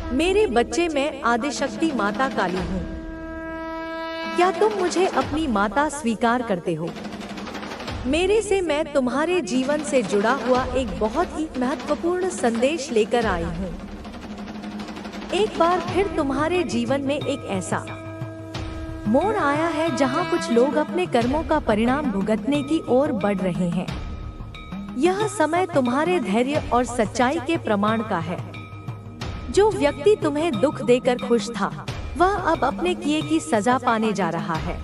मेरे बच्चे, मैं आदिशक्ति माता काली हूँ। क्या तुम मुझे अपनी माता स्वीकार करते हो? मेरे से मैं तुम्हारे जीवन से जुड़ा हुआ एक बहुत ही महत्वपूर्ण संदेश लेकर आई हूँ। एक बार फिर तुम्हारे जीवन में एक ऐसा मोड़ आया है जहाँ कुछ लोग अपने कर्मों का परिणाम भुगतने की ओर बढ़ रहे हैं। यह समय तुम्हारे धैर्य और सच्चाई के प्रमाण का है। जो व्यक्ति तुम्हें दुख देकर खुश था, वह अब अपने किए की सजा पाने जा रहा है।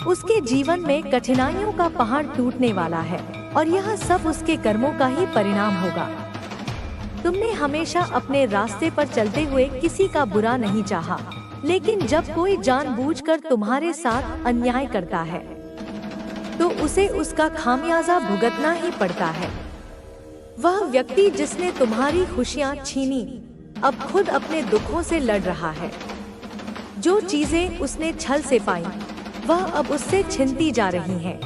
उसके जीवन में कठिनाइयों का पहाड़ टूटने वाला है और यह सब उसके कर्मों का ही परिणाम होगा। तुमने हमेशा अपने रास्ते पर चलते हुए किसी का बुरा नहीं चाहा, लेकिन जब कोई जानबूझकर तुम्हारे साथ अन्याय करता है तो उसे उसका खामियाजा भुगतना ही पड़ता है। वह व्यक्ति जिसने तुम्हारी खुशियां छीनी, अब खुद अपने दुखों से लड़ रहा है। जो चीजें उसने छल से पाई, वह अब उससे छिनती जा रही हैं।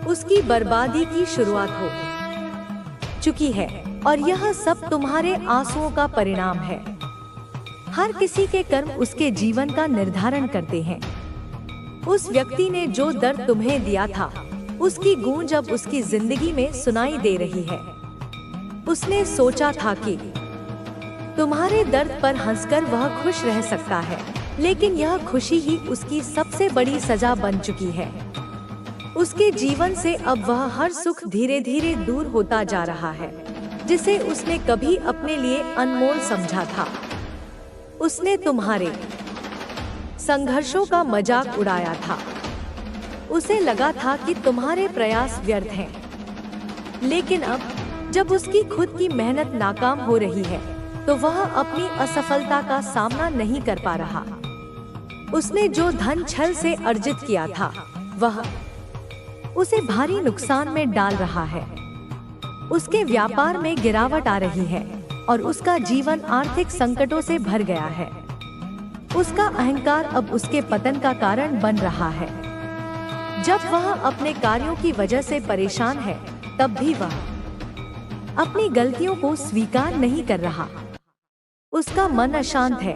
उसकी बर्बादी की शुरुआत हो चुकी है और यह सब तुम्हारे आंसुओं का परिणाम है। हर किसी के कर्म उसके जीवन का निर्धारण करते हैं। उस व्यक्ति ने जो दर्द तुम्हें दिया था, उसकी गूंज अब उसकी जिंदगी में सुनाई दे रही है। उसने सोचा था कि तुम्हारे दर्द पर हंसकर वह खुश रह सकता है, लेकिन यह खुशी ही उसकी सबसे बड़ी सजा बन चुकी है। उसके जीवन से अब वह हर सुख धीरे धीरे दूर होता जा रहा है, जिसे उसने कभी अपने लिए अनमोल समझा था। उसने तुम्हारे संघर्षों का मजाक उड़ाया था। उसे लगा था कि तुम्हारे प्रयास व्यर्थ हैं। लेकिन अब जब उसकी खुद की मेहनत नाकाम हो रही है, तो वह अपनी असफलता का सामना नहीं कर पा रहा। उसने जो धन छल से अर्जित किया था, वह उसे भारी नुकसान में डाल रहा है। उसके व्यापार में गिरावट आ रही है और उसका जीवन आर्थिक संकटों से भर गया है। उसका अहंकार अब उसके पतन का कारण बन रहा है। जब वह अपने कार्यों की वजह से परेशान है, तब भी वह अपनी गलतियों को स्वीकार नहीं कर रहा। उसका मन अशांत है।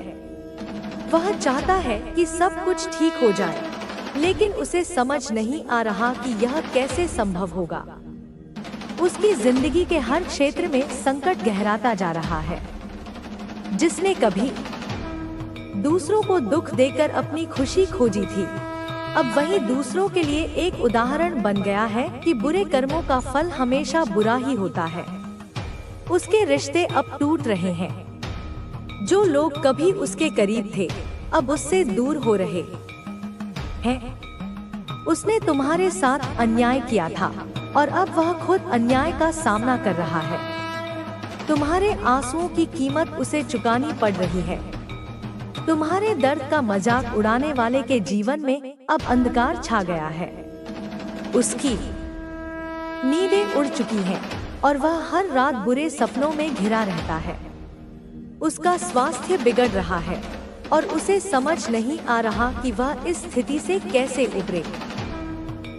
वह चाहता है कि सब कुछ ठीक हो जाए, लेकिन उसे समझ नहीं आ रहा कि यह कैसे संभव होगा। उसकी जिंदगी के हर क्षेत्र में संकट गहराता जा रहा है। जिसने कभी दूसरों को दुख देकर अपनी खुशी खोजी थी, अब वही दूसरों के लिए एक उदाहरण बन गया है कि बुरे कर्मों का फल हमेशा बुरा ही होता है। उसके रिश्ते अब टूट रहे हैं। जो लोग कभी उसके करीब थे, अब उससे दूर हो रहे हैं। उसने तुम्हारे साथ अन्याय किया था और अब वह खुद अन्याय का सामना कर रहा है। तुम्हारे आंसुओं की कीमत उसे चुकानी पड़ रही है। तुम्हारे दर्द का मजाक उड़ाने वाले के जीवन में अब अंधकार छा गया है। उसकी नींदें उड़ चुकी हैं और वह हर रात बुरे सपनों में घिरा रहता है। उसका स्वास्थ्य बिगड़ रहा है और उसे समझ नहीं आ रहा कि वह इस स्थिति से कैसे उबरे।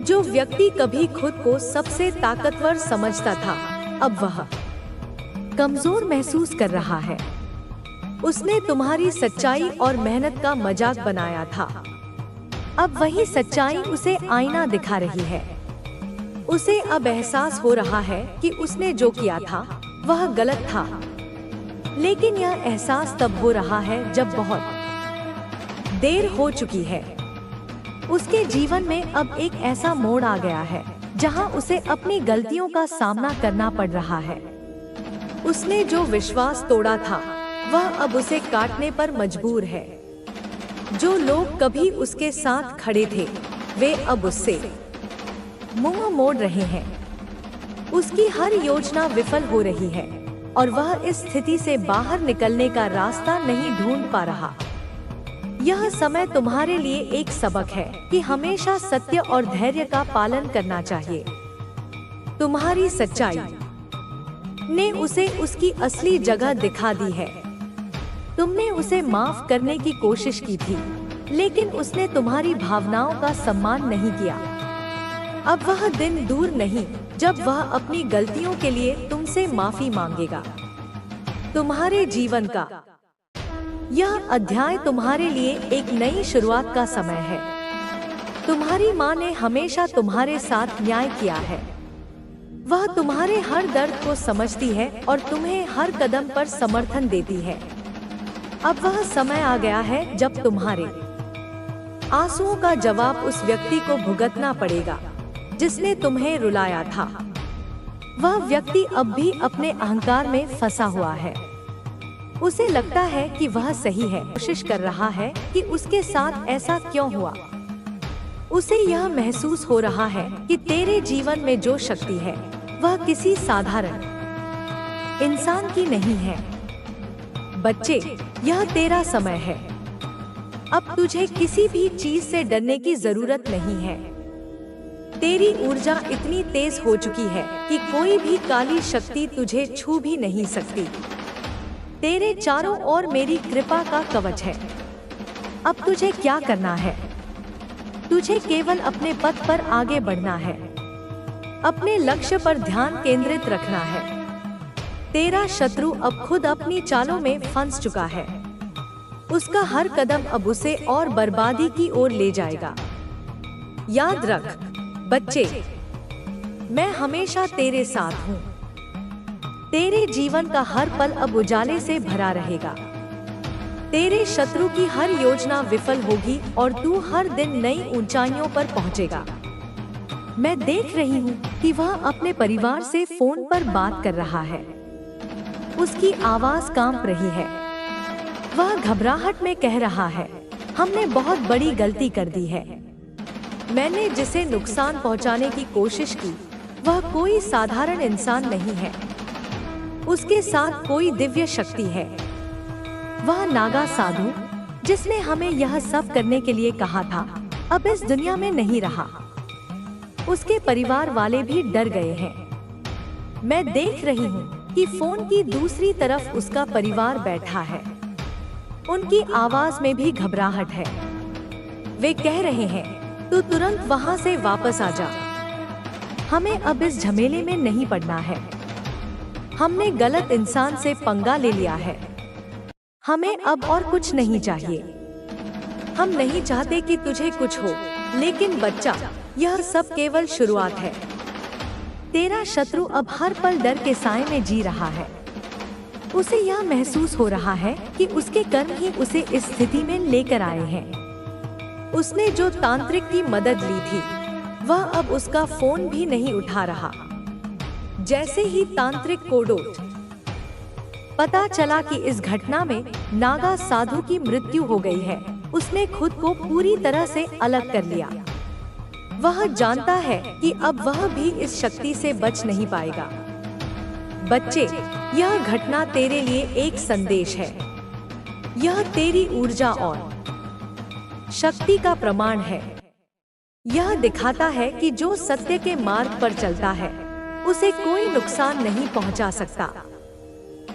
जो व्यक्ति कभी खुद को सबसे ताकतवर समझता था, अब वह कमजोर महसूस कर रहा है। उसने तुम्हारी सच्चाई और मेहनत का मजाक बनाया था। अब वही सच्चाई उसे आईना दिखा रही है। उसे अब एहसास हो रहा है कि उसने जो किया था वह गलत था, लेकिन यह एहसास तब हो रहा है जब बहुत देर हो चुकी है। उसके जीवन में अब एक ऐसा मोड़ आ गया है जहां उसे अपनी गलतियों का सामना करना पड़ रहा है। उसने जो विश्वास तोड़ा था, वह अब उसे काटने पर मजबूर है। जो लोग कभी उसके साथ खड़े थे, वे अब उससे मुंह मोड़ रहे हैं। उसकी हर योजना विफल हो रही है और वह इस स्थिति से बाहर निकलने का रास्ता नहीं ढूंढ पा रहा। यह समय तुम्हारे लिए एक सबक है कि हमेशा सत्य और धैर्य का पालन करना चाहिए। तुम्हारी सच्चाई ने उसे उसकी असली जगह दिखा दी है। तुमने उसे माफ करने की कोशिश की थी, लेकिन उसने तुम्हारी भावनाओं का सम्मान नहीं किया। अब वह दिन दूर नहीं जब वह अपनी गलतियों के लिए तुमसे माफी मांगेगा। तुम्हारे जीवन का यह अध्याय तुम्हारे लिए एक नई शुरुआत का समय है। तुम्हारी माँ ने हमेशा तुम्हारे साथ न्याय किया है। वह तुम्हारे हर दर्द को समझती है और तुम्हें हर कदम पर समर्थन देती है। अब वह समय आ गया है जब तुम्हारे आंसुओं का जवाब उस व्यक्ति को भुगतना पड़ेगा जिसने तुम्हें रुलाया था। वह व्यक्ति अब भी अपने अहंकार में फंसा हुआ है। उसे लगता है कि वह सही है, कोशिश कर रहा है कि उसके साथ ऐसा क्यों हुआ। उसे यह महसूस हो रहा है कि तेरे जीवन में जो शक्ति है वह किसी साधारण इंसान की नहीं है। बच्चे, यह तेरा समय है। अब तुझे किसी भी चीज से डरने की जरूरत नहीं है। तेरी ऊर्जा इतनी तेज हो चुकी है कि कोई भी काली शक्ति तुझे छू भी नहीं सकती। तेरे चारों ओर मेरी कृपा का कवच है। अब तुझे क्या करना है? तुझे केवल अपने पथ पर आगे बढ़ना है। अपने लक्ष्य पर ध्यान केंद्रित रखना है। तेरा शत्रु अब खुद अपनी चालों में फंस चुका है। उसका हर कदम अब उसे और बर्बादी की ओर ले जाएगा। याद रख बच्चे, मैं हमेशा तेरे साथ हूँ। तेरे जीवन का हर पल अब उजाले से भरा रहेगा। तेरे शत्रु की हर योजना विफल होगी और तू हर दिन नई ऊंचाइयों पर पहुंचेगा। मैं देख रही हूँ कि वह अपने परिवार से फोन पर बात कर रहा है। उसकी आवाज कांप रही है। वह घबराहट में कह रहा है, हमने बहुत बड़ी गलती कर दी है। मैंने जिसे नुकसान पहुंचाने की कोशिश की वह कोई साधारण इंसान नहीं है। उसके साथ कोई दिव्य शक्ति है। वह नागा साधु जिसने हमें यह सब करने के लिए कहा था अब इस दुनिया में नहीं रहा। उसके परिवार वाले भी डर गए हैं। मैं देख रही हूँ कि फोन की दूसरी तरफ उसका परिवार बैठा है। उनकी आवाज में भी घबराहट है। वे कह रहे हैं, तू तुरंत वहां से वापस आ जा। हमें अब इस झमेले में नहीं पड़ना है। हमने गलत इंसान से पंगा ले लिया है। हमें अब और कुछ नहीं चाहिए। हम नहीं चाहते कि तुझे कुछ हो, लेकिन बच्चा, यह सब केवल शुरुआत है। तेरा शत्रु अब हर पल डर के साए में जी रहा है। उसे यह महसूस हो रहा है कि उसके कर्म ही उसे इस स्थिति में लेकर आए हैं। उसने जो तांत्रिक की मदद ली थी वह अब उसका फोन भी नहीं उठा रहा। जैसे ही तांत्रिक को पता चला कि इस घटना में नागा साधु की मृत्यु हो गई है, उसने खुद को पूरी तरह से अलग कर लिया। वह जानता है कि अब वह भी इस शक्ति से बच नहीं पाएगा। बच्चे, यह घटना तेरे लिए एक संदेश है। यह तेरी ऊर्जा और शक्ति का प्रमाण है। यह दिखाता है कि जो सत्य के मार्ग पर चलता है उसे कोई नुकसान नहीं पहुंचा सकता।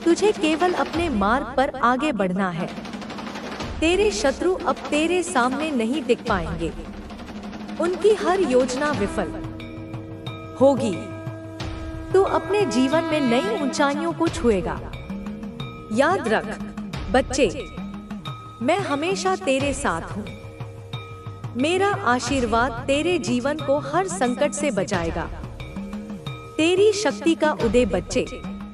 तुझे केवल अपने मार्ग पर आगे बढ़ना है। तेरे शत्रु अब तेरे सामने नहीं टिक पाएंगे। उनकी हर योजना विफल होगी। तू अपने जीवन में नई ऊंचाइयों को छुएगा। याद रख बच्चे, मैं हमेशा तेरे साथ हूँ। मेरा आशीर्वाद तेरे जीवन को हर संकट से बचाएगा। तेरी शक्ति का उदय बच्चे,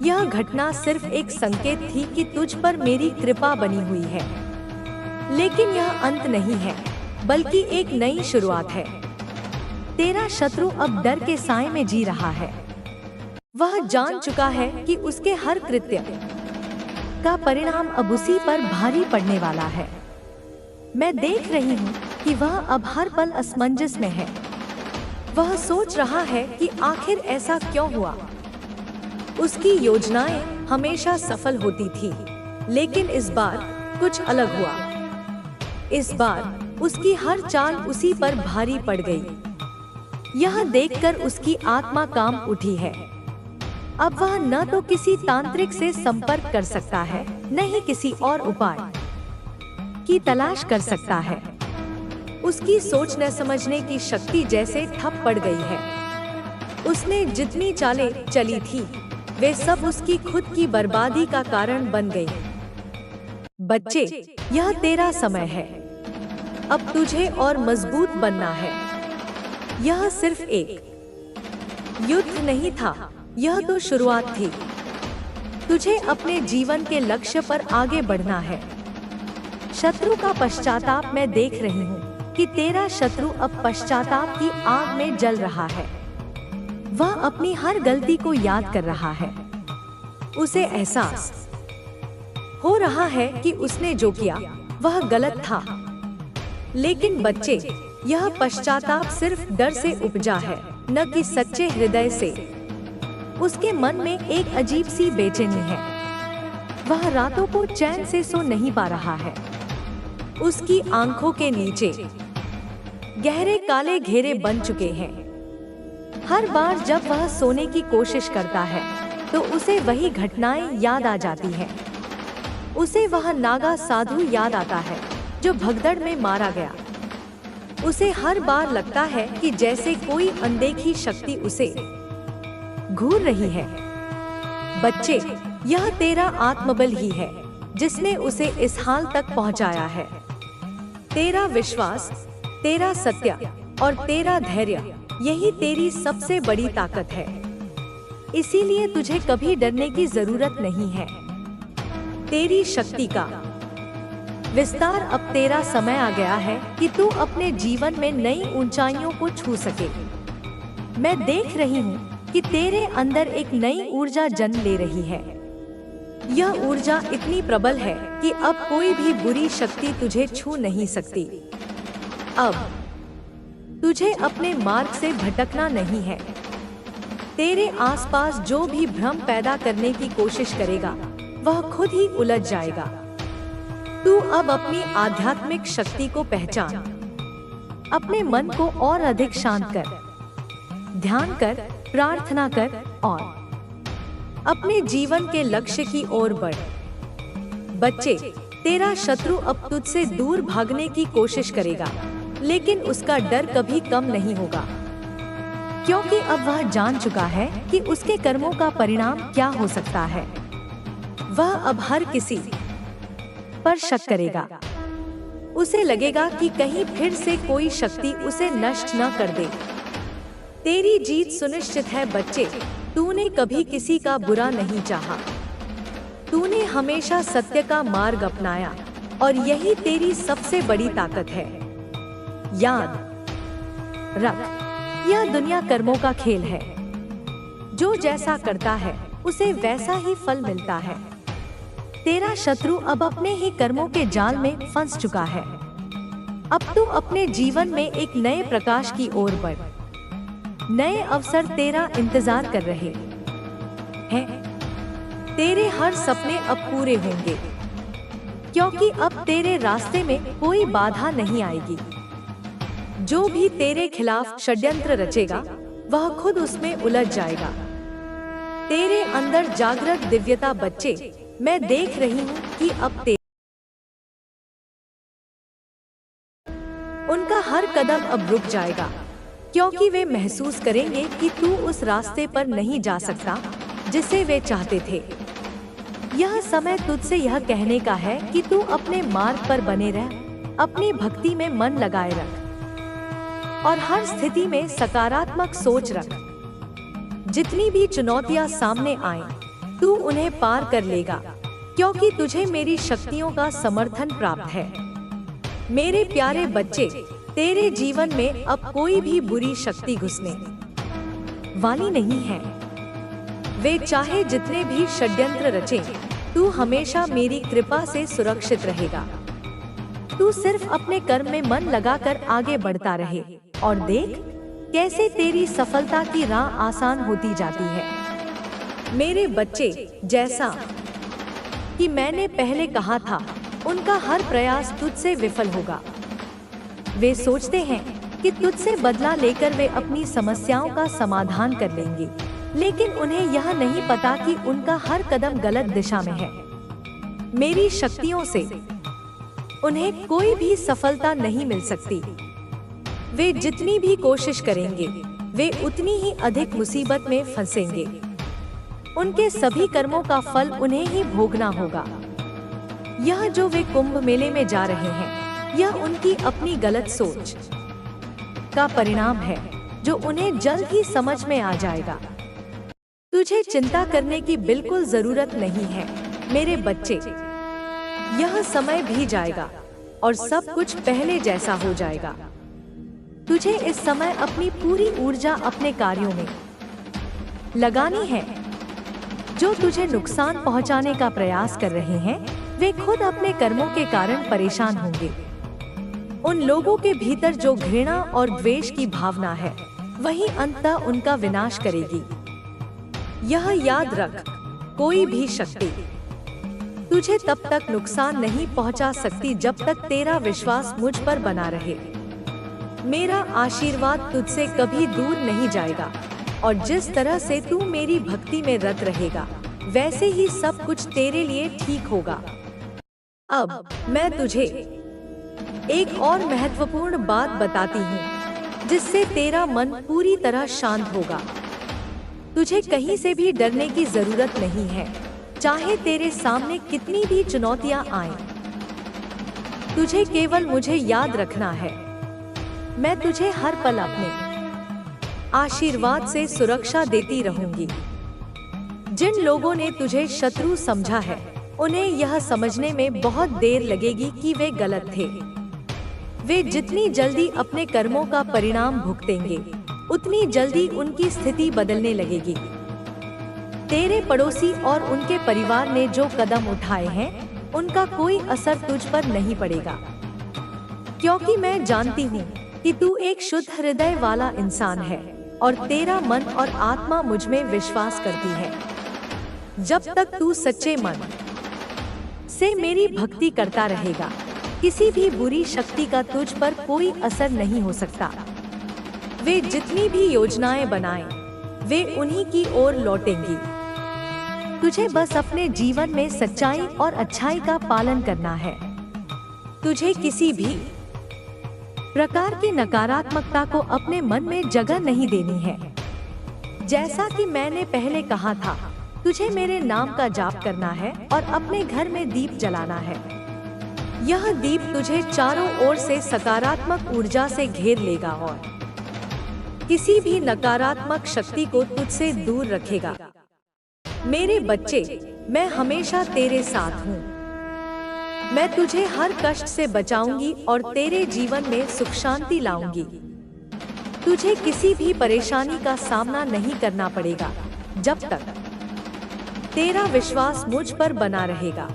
यह घटना सिर्फ एक संकेत थी कि तुझ पर मेरी कृपा बनी हुई है। लेकिन यह अंत नहीं है, बल्कि एक नई शुरुआत है। तेरा शत्रु अब डर के साए में जी रहा है। वह जान चुका है कि उसके हर कृत्य का परिणाम अब उसी पर भारी पड़ने वाला है। मैं देख रही हूँ कि वह अब हर पल असमंजस में है। वह सोच रहा है कि आखिर ऐसा क्यों हुआ। उसकी योजनाएं हमेशा सफल होती थी, लेकिन इस बार कुछ अलग हुआ। इस बार उसकी हर चाल उसी पर भारी पड़ गई। यह देखकर उसकी आत्मा कांप उठी है। अब वह न तो किसी तांत्रिक से संपर्क कर सकता है, न ही किसी और उपाय की तलाश कर सकता है। उसकी सोच न समझने की शक्ति जैसे ठप पड़ गई है। उसने जितनी चालें चली थी वे सब उसकी खुद की बर्बादी का कारण बन गई। बच्चे, यह तेरा समय है। अब तुझे और मजबूत बनना है। यह सिर्फ एक युद्ध नहीं था, यह तो शुरुआत थी। तुझे अपने जीवन के लक्ष्य पर आगे बढ़ना है। शत्रु का पश्चाताप मैं देख रही हूँ कि तेरा शत्रु अब पश्चाताप की आग में जल रहा है। वह अपनी हर गलती को याद कर रहा है। उसे एहसास हो रहा है कि उसने जो किया वह गलत था। लेकिन बच्चे, यह पश्चाताप सिर्फ डर से उपजा है, न कि सच्चे हृदय से। उसके मन में एक अजीब सी बेचैनी है। वह रातों को चैन से सो नहीं पा रहा है। उसकी आंखों के नीचे गहरे काले घेरे बन चुके हैं। हर बार जब वह सोने की कोशिश करता है तो उसे वही घटनाएं याद आ जाती हैं। उसे वह नागा साधु याद आता है जो भगदड़ में मारा गया। उसे हर बार लगता है कि जैसे कोई अनदेखी शक्ति उसे घूर रही है। बच्चे, यह तेरा आत्मबल ही है जिसने उसे इस हाल तक पहुंचाया है। तेरा विश्वास, तेरा सत्य और तेरा धैर्य, यही तेरी सबसे बड़ी ताकत है। इसीलिए तुझे कभी डरने की जरूरत नहीं है। तेरी शक्ति का विस्तार, अब तेरा समय आ गया है कि तू अपने जीवन में नई ऊंचाइयों को छू सके। मैं देख रही हूँ कि तेरे अंदर एक नई ऊर्जा जन्म ले रही है। यह ऊर्जा इतनी प्रबल है कि अब कोई भी बुरी शक्ति तुझे छू नहीं सकती। अब तुझे अपने मार्ग से भटकना नहीं है। तेरे आसपास जो भी भ्रम पैदा करने की कोशिश करेगा वह खुद ही उलझ जाएगा। तू अब अपनी आध्यात्मिक शक्ति को पहचान। अपने मन को और अधिक शांत कर, ध्यान कर, प्रार्थना कर और अपने जीवन के लक्ष्य की ओर बढ़। बच्चे, तेरा शत्रु अब तुझसे दूर भागने की कोशिश करेगा, लेकिन उसका डर कभी कम नहीं होगा, क्योंकि अब वह जान चुका है कि उसके कर्मों का परिणाम क्या हो सकता है। वह अब हर किसी पर शक करेगा। उसे लगेगा कि कहीं फिर से कोई शक्ति उसे नष्ट न कर दे। तेरी जीत सुनिश्चित है बच्चे। तूने कभी किसी का बुरा नहीं चाहा। तूने हमेशा सत्य का मार्ग अपनाया और यही तेरी सबसे बड़ी ताकत है। याद रख, यह दुनिया कर्मों का खेल है। जो जैसा करता है उसे वैसा ही फल मिलता है। तेरा शत्रु अब अपने ही कर्मों के जाल में फंस चुका है। अब तू अपने जीवन में एक नए प्रकाश की ओर बढ़। नए अवसर तेरा इंतजार कर रहे हैं। तेरे हर सपने अब पूरे होंगे, क्योंकि अब तेरे रास्ते में कोई बाधा नहीं आएगी। जो भी तेरे खिलाफ षड्यंत्र रचेगा वह खुद उसमें उलझ जाएगा। तेरे अंदर जागृत दिव्यता बच्चे, मैं देख रही हूँ कि अब उनका हर कदम अब रुक जाएगा, क्योंकि वे महसूस करेंगे कि तू उस रास्ते पर नहीं जा सकता जिसे वे चाहते थे। यह समय तुझसे यह कहने का है कि तू अपने मार्ग पर बने रह, अपनी भक्ति में मन लगाए रख और हर स्थिति में सकारात्मक सोच रख। जितनी भी चुनौतियां सामने आएं, तू उन्हें पार कर लेगा, क्योंकि तुझे मेरी शक्तियों का समर्थन प्राप्त है। मेरे प्यारे बच्चे, तेरे जीवन में अब कोई भी बुरी शक्ति घुसने वाली नहीं है। वे चाहे जितने भी षड्यंत्र रचें, तू हमेशा मेरी कृपा से सुरक्षित रहेगा। तू सिर्फ अपने कर्म में मन लगाकर आगे बढ़ता रहे और देख कैसे तेरी सफलता की राह आसान होती जाती है। मेरे बच्चे, जैसा कि मैंने पहले कहा था, उनका हर प्रयास तुझसे विफल होगा। वे सोचते हैं कि तुझसे बदला लेकर वे अपनी समस्याओं का समाधान कर लेंगे, लेकिन उन्हें यह नहीं पता कि उनका हर कदम गलत दिशा में है। मेरी शक्तियों से उन्हें कोई भी सफलता नहीं मिल सकती। वे जितनी भी कोशिश करेंगे, वे उतनी ही अधिक मुसीबत में फंसेंगे। उनके सभी कर्मों का फल उन्हें ही भोगना होगा। यह जो वे कुंभ मेले में जा रहे हैं, यह उनकी अपनी गलत सोच का परिणाम है, जो उन्हें जल्द ही समझ में आ जाएगा। तुझे चिंता करने की बिल्कुल जरूरत नहीं है मेरे बच्चे। यह समय भी जाएगा और सब कुछ पहले जैसा हो जाएगा। तुझे इस समय अपनी पूरी ऊर्जा अपने कार्यों में लगानी है। जो तुझे नुकसान पहुंचाने का प्रयास कर रहे हैं, वे खुद अपने कर्मों के कारण परेशान होंगे। उन लोगों के भीतर जो घृणा और द्वेष की भावना है, वही अंततः उनका विनाश करेगी। यह याद रख, कोई भी शक्ति तुझे तब तक नुकसान नहीं पहुंचा सकती जब तक तेरा विश्वास मुझ पर बना रहे। मेरा आशीर्वाद तुझसे कभी दूर नहीं जाएगा, और जिस तरह से तू मेरी भक्ति में रत रहेगा, वैसे ही सब कुछ तेरे लिए ठीक होगा। अब मैं तुझे एक और महत्वपूर्ण बात बताती हूँ, जिससे तेरा मन पूरी तरह शांत होगा। तुझे कहीं से भी डरने की जरूरत नहीं है, चाहे तेरे सामने कितनी भी चुनौतियां आएं। तुझे केवल मुझे याद रखना है। मैं तुझे हर पल अपने आशीर्वाद से सुरक्षा देती रहूंगी। जिन लोगों ने तुझे शत्रु समझा है, उन्हें यह समझने में बहुत देर लगेगी कि वे गलत थे। वे जितनी जल्दी अपने कर्मों का परिणाम भुगतेंगे, उतनी जल्दी उनकी स्थिति बदलने लगेगी। तेरे पड़ोसी और उनके परिवार ने जो कदम उठाए हैं, उनका कोई असर तुझ पर नहीं पड़ेगा, क्योंकि मैं जानती हूँ कि तू एक शुद्ध हृदय वाला इंसान है और तेरा मन और आत्मा मुझ में विश्वास करती है। जब तक तू सच्चे मन से मेरी भक्ति करता रहेगा, किसी भी बुरी शक्ति का तुझ पर कोई असर नहीं हो सकता। वे जितनी भी योजनाएं बनाएं, वे उन्हीं की ओर लौटेंगी। तुझे बस अपने जीवन में सच्चाई और अच्छाई का पालन करना है। तुझे किसी भी प्रकार की नकारात्मकता को अपने मन में जगह नहीं देनी है। जैसा कि मैंने पहले कहा था, तुझे मेरे नाम का जाप करना है और अपने घर में दीप जलाना है। यह दीप तुझे चारों ओर से सकारात्मक ऊर्जा से घेर लेगा और किसी भी नकारात्मक शक्ति को तुझसे दूर रखेगा। मेरे बच्चे, मैं हमेशा तेरे साथ हूँ। मैं तुझे हर कष्ट से बचाऊंगी और तेरे जीवन में सुख शांति लाऊंगी। तुझे किसी भी परेशानी का सामना नहीं करना पड़ेगा, जब तक तेरा विश्वास मुझ पर बना रहेगा।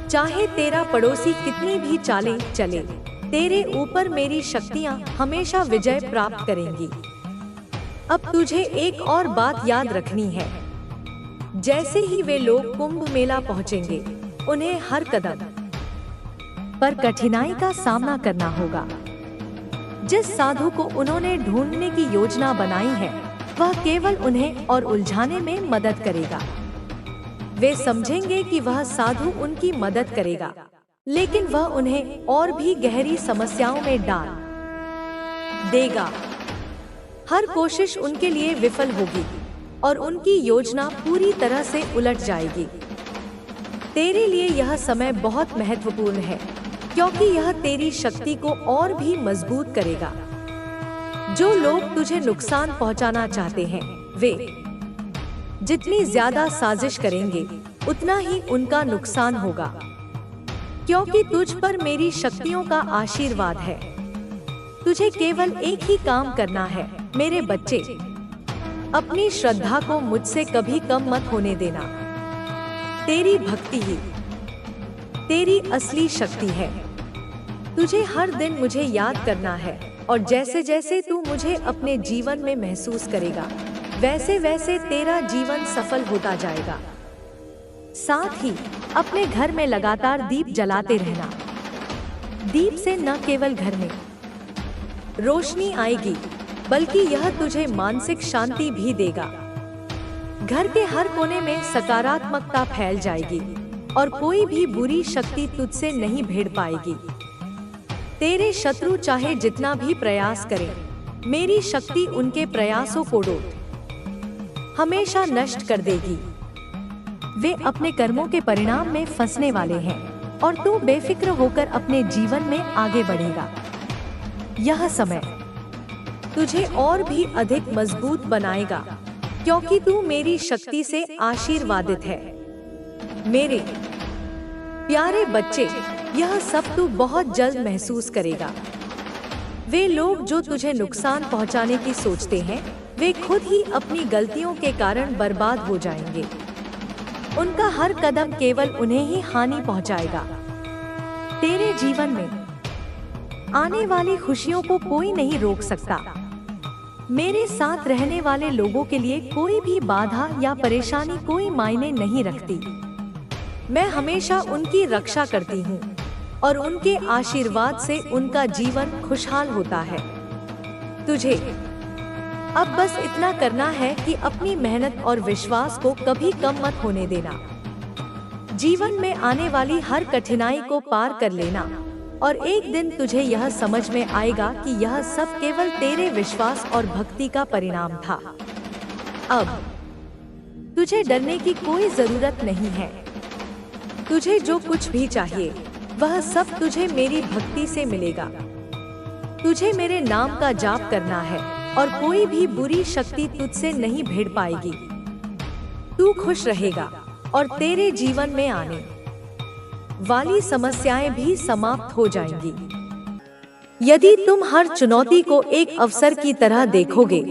चाहे तेरा पड़ोसी कितनी भी चालें चले, तेरे ऊपर मेरी शक्तियाँ हमेशा विजय प्राप्त करेंगी। अब तुझे एक और बात याद रखनी है। जैसे ही वे लोग कुंभ मेला पहुँचेंगे, उन्हें हर कदम पर कठिनाई का सामना करना होगा। जिस साधु को उन्होंने ढूंढने की योजना बनाई है, वह केवल उन्हें और उलझाने में मदद करेगा। वे समझेंगे कि वह साधु उनकी मदद करेगा, लेकिन वह उन्हें और भी गहरी समस्याओं में डाल देगा। हर कोशिश उनके लिए विफल होगी और उनकी योजना पूरी तरह से उलट जाएगी। तेरे लिए यह समय बहुत महत्वपूर्ण है, क्योंकि यह तेरी शक्ति को और भी मजबूत करेगा। जो लोग तुझे नुकसान पहुंचाना चाहते हैं, वे जितनी ज्यादा साजिश करेंगे, उतना ही उनका नुकसान होगा, क्योंकि तुझ पर मेरी शक्तियों का आशीर्वाद है। तुझे केवल एक ही काम करना है मेरे बच्चे, अपनी श्रद्धा को मुझसे कभी कम मत होने देना। तेरी भक्ति ही तेरी असली शक्ति है। तुझे हर दिन मुझे याद करना है, और जैसे जैसे तू मुझे अपने जीवन में महसूस करेगा, वैसे वैसे तेरा जीवन सफल होता जाएगा। साथ ही अपने घर में लगातार दीप जलाते रहना। दीप से न केवल घर में रोशनी आएगी, बल्कि यह तुझे मानसिक शांति भी देगा। घर के हर कोने में सकारात्मकता फैल जाएगी और कोई भी बुरी शक्ति तुझसे नहीं भिड़ पाएगी। तेरे शत्रु चाहे जितना भी प्रयास करें, मेरी शक्ति उनके प्रयासों को हमेशा नष्ट कर देगी। वे अपने कर्मों के परिणाम में फंसने वाले हैं। और तू बेफिक्र होकर अपने जीवन में आगे बढ़ेगा। यह समय तुझे और भी अधिक मजबूत बनाएगा, क्योंकि तू मेरी शक्ति से आशीर्वादित है। मेरे प्यारे बच्चे, यह सब तू बहुत जल्द महसूस करेगा। वे लोग जो तुझे नुकसान पहुंचाने की सोचते हैं, वे खुद ही अपनी गलतियों के कारण बर्बाद हो जाएंगे। उनका हर कदम केवल उन्हें ही हानि पहुंचाएगा। तेरे जीवन में आने वाली खुशियों को कोई नहीं रोक सकता। मेरे साथ रहने वाले लोगों के लिए कोई भी बाधा या परेशानी कोई मायने नहीं रखती। मैं हमेशा उनकी रक्षा करती हूँ और उनके आशीर्वाद से उनका जीवन खुशहाल होता है। तुझे अब बस इतना करना है कि अपनी मेहनत और विश्वास को कभी कम मत होने देना। जीवन में आने वाली हर कठिनाई को पार कर लेना, और एक दिन तुझे यह समझ में आएगा कि यह सब केवल तेरे विश्वास और भक्ति का परिणाम था। अब तुझे डरने की कोई जरूरत नहीं है। तुझे जो कुछ भी चाहिए वह सब तुझे मेरी भक्ति से मिलेगा। तुझे मेरे नाम का जाप करना है और कोई भी बुरी शक्ति तुझसे नहीं भिड़ पाएगी। तू खुश रहेगा और तेरे जीवन में आने वाली समस्याएं भी समाप्त हो जाएंगी। यदि तुम हर चुनौती को एक अवसर की तरह देखोगे,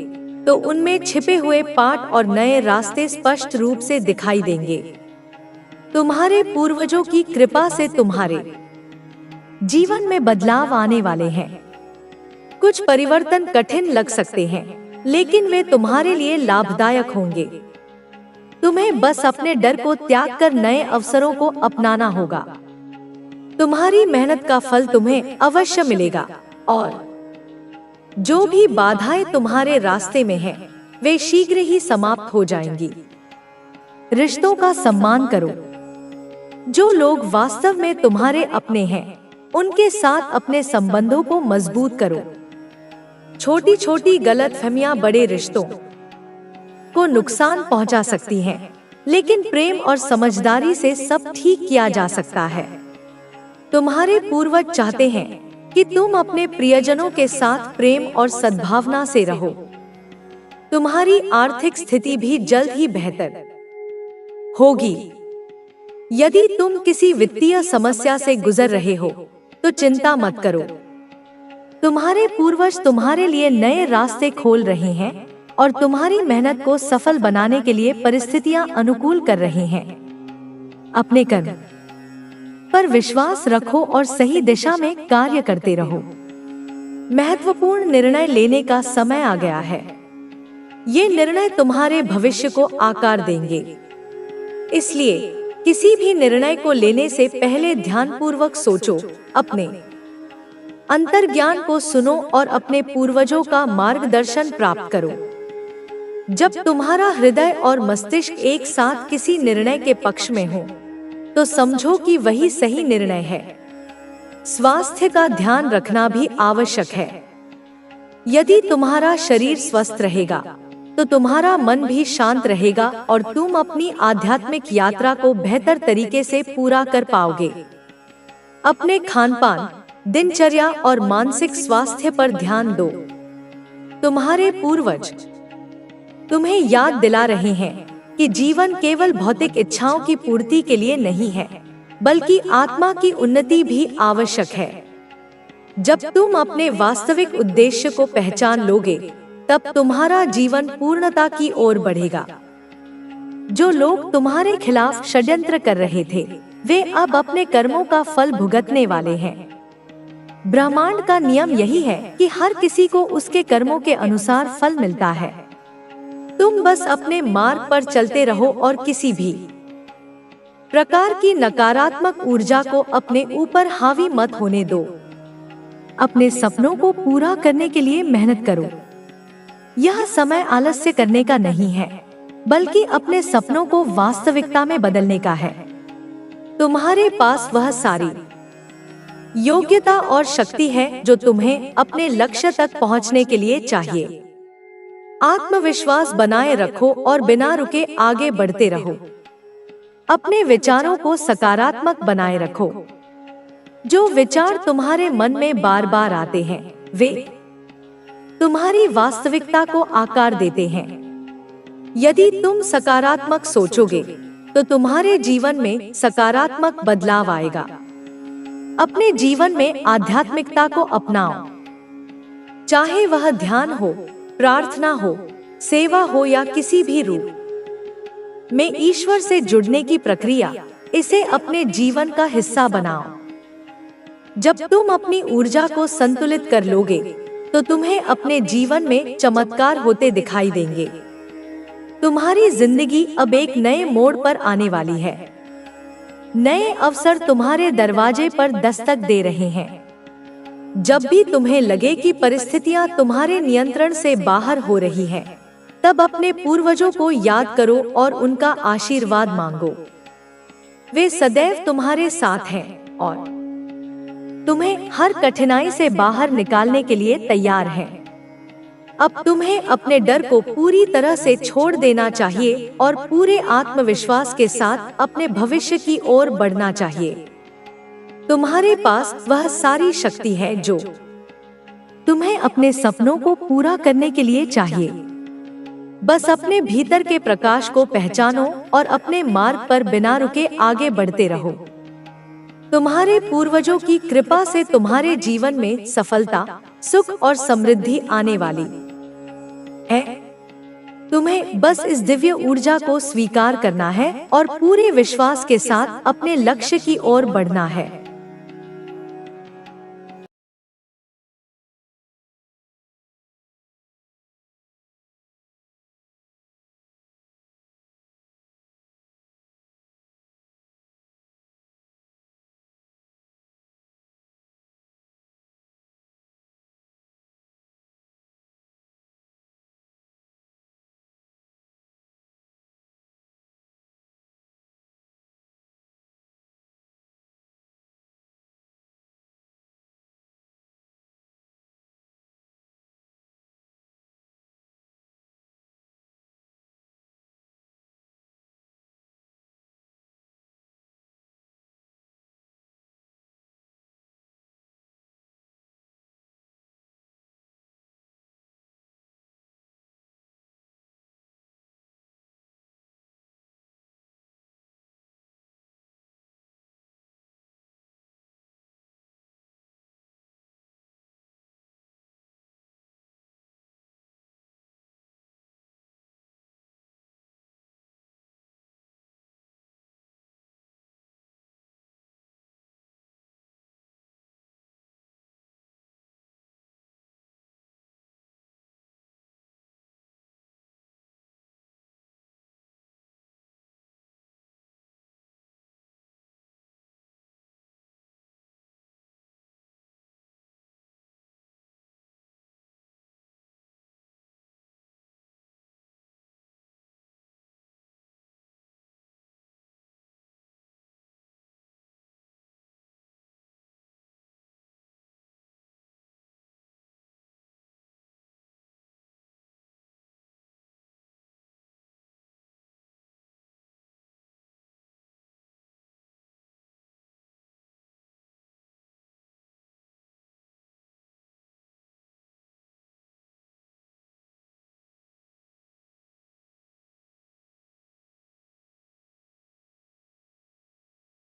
तो उनमें छिपे हुए पाठ और नए रास्ते स्पष्ट रूप से दिखाई देंगे। तुम्हारे पूर्वजों की कृपा से तुम्हारे जीवन में बदलाव आने वाले हैं। कुछ परिवर्तन कठिन लग सकते हैं, लेकिन वे तुम्हारे लिए लाभदायक होंगे। तुम्हें बस अपने डर को त्याग कर नए अवसरों को अपनाना होगा। तुम्हारी मेहनत का फल तुम्हें अवश्य मिलेगा, और जो भी बाधाएं तुम्हारे रास्ते में हैं, वे शीघ्र ही समाप्त हो जाएंगी। रिश्तों का सम्मान करो। जो लोग वास्तव में तुम्हारे अपने हैं, उनके साथ अपने संबंधों को मजबूत करो। छोटी छोटी गलतफहमियां बड़े रिश्तों को नुकसान पहुंचा सकती हैं, लेकिन प्रेम और समझदारी से सब ठीक किया जा सकता है। तुम्हारे पूर्वज चाहते हैं कि तुम अपने प्रियजनों के साथ प्रेम और सद्भावना से रहो। तुम्हारी आर्थिक स्थिति भी जल्द ही बेहतर होगी। यदि तुम किसी वित्तीय समस्या से गुजर रहे हो, तो चिंता मत करो। तुम्हारे पूर्वज तुम्हारे लिए नए रास्ते खोल रहे हैं और तुम्हारी मेहनत को सफल बनाने के लिए परिस्थितियां अनुकूल कर रहे हैं। अपने कर्म पर विश्वास रखो और सही दिशा में कार्य करते रहो। महत्वपूर्ण निर्णय लेने का समय आ गया है। ये निर्णय तुम्हारे भविष्य को आकार देंगे। इसलिए किसी भी निर्णय को लेने से पहले ध्यानपूर्वक सोचो, अपने अंतर्ज्ञान को सुनो और अपने पूर्वजों का मार्गदर्शन प्राप्त करो। जब तुम्हारा हृदय और मस्तिष्क एक साथ किसी निर्णय के पक्ष में हो, तो समझो कि वही सही निर्णय है। स्वास्थ्य का ध्यान रखना भी आवश्यक है। यदि तुम्हारा शरीर स्वस्थ रहेगा, तो तुम्हारा मन भी शांत रहेगा और तुम अपनी आध्यात्मिक यात्रा को बेहतर तरीके से पूरा कर पाओगे। अपने खानपान, दिनचर्या और मानसिक स्वास्थ्य पर ध्यान दो। तुम्हारे पूर्वज तुम्हें याद दिला रहे हैं कि जीवन केवल भौतिक इच्छाओं की पूर्ति के लिए नहीं है, बल्कि आत्मा की उन्नति भी आवश्यक है। जब तुम अपने वास्तविक उद्देश्य को पहचान लोगे, तब तुम्हारा जीवन पूर्णता की ओर बढ़ेगा। जो लोग तुम्हारे खिलाफ षड्यंत्र कर रहे थे, वे अब अपने कर्मों का फल भुगतने वाले हैं। ब्रह्मांड का नियम यही है कि हर किसी को उसके कर्मों के अनुसार फल मिलता है। तुम बस अपने मार्ग पर चलते रहो और किसी भी प्रकार की नकारात्मक ऊर्जा को अपने ऊपर हावी मत होने दो। अपने सपनों को पूरा करने के लिए मेहनत करो। यह समय आलस्य करने का नहीं है, बल्कि अपने सपनों को वास्तविकता में बदलने का है। तुम्हारे पास वह सारी योग्यता और शक्ति है जो तुम्हें अपने लक्ष्य तक पहुंचने के लिए चाहिए। आत्मविश्वास बनाए रखो और बिना रुके आगे बढ़ते रहो। अपने विचारों को सकारात्मक बनाए रखो जो विचार तुम्हारे मन में बार बार आते हैं वे तुम्हारी वास्तविकता को आकार देते हैं। यदि तुम सकारात्मक सोचोगे तो तुम्हारे जीवन में सकारात्मक बदलाव आएगा। अपने जीवन में आध्यात्मिकता को अपनाओ, चाहे वह ध्यान हो, प्रार्थना हो, सेवा हो या किसी भी रूप में ईश्वर से जुड़ने की प्रक्रिया, इसे अपने जीवन का हिस्सा बनाओ। जब तुम अपनी ऊर्जा को संतुलित कर लोगे तो तुम्हें अपने जीवन में चमत्कार होते दिखाई देंगे। तुम्हारी जिंदगी अब एक नए मोड़ पर आने वाली है। नए अवसर तुम्हारे दरवाजे पर दस्तक दे रहे हैं। जब भी तुम्हें लगे कि परिस्थितियां तुम्हारे नियंत्रण से बाहर हो रही हैं, तब अपने पूर्वजों को याद करो और उनका आशीर्वाद मांगो। वे सदैव तुम्हारे साथ हैं और तुम्हें हर कठिनाई से बाहर निकालने के लिए तैयार हैं। अब तुम्हें अपने डर को पूरी तरह से छोड़ देना चाहिए और पूरे आत्मविश्वास के साथ अपने भविष्य की ओर बढ़ना चाहिए। तुम्हारे पास वह सारी शक्ति है जो तुम्हें अपने सपनों को पूरा करने के लिए चाहिए। बस अपने भीतर के प्रकाश को पहचानो और अपने मार्ग पर बिना रुके आगे बढ़ते रहो। तुम्हारे पूर्वजों की कृपा से तुम्हारे जीवन में सफलता, सुख और समृद्धि आने वाली है। तुम्हें बस इस दिव्य ऊर्जा को स्वीकार करना है और पूरे विश्वास के साथ अपने लक्ष्य की ओर बढ़ना है।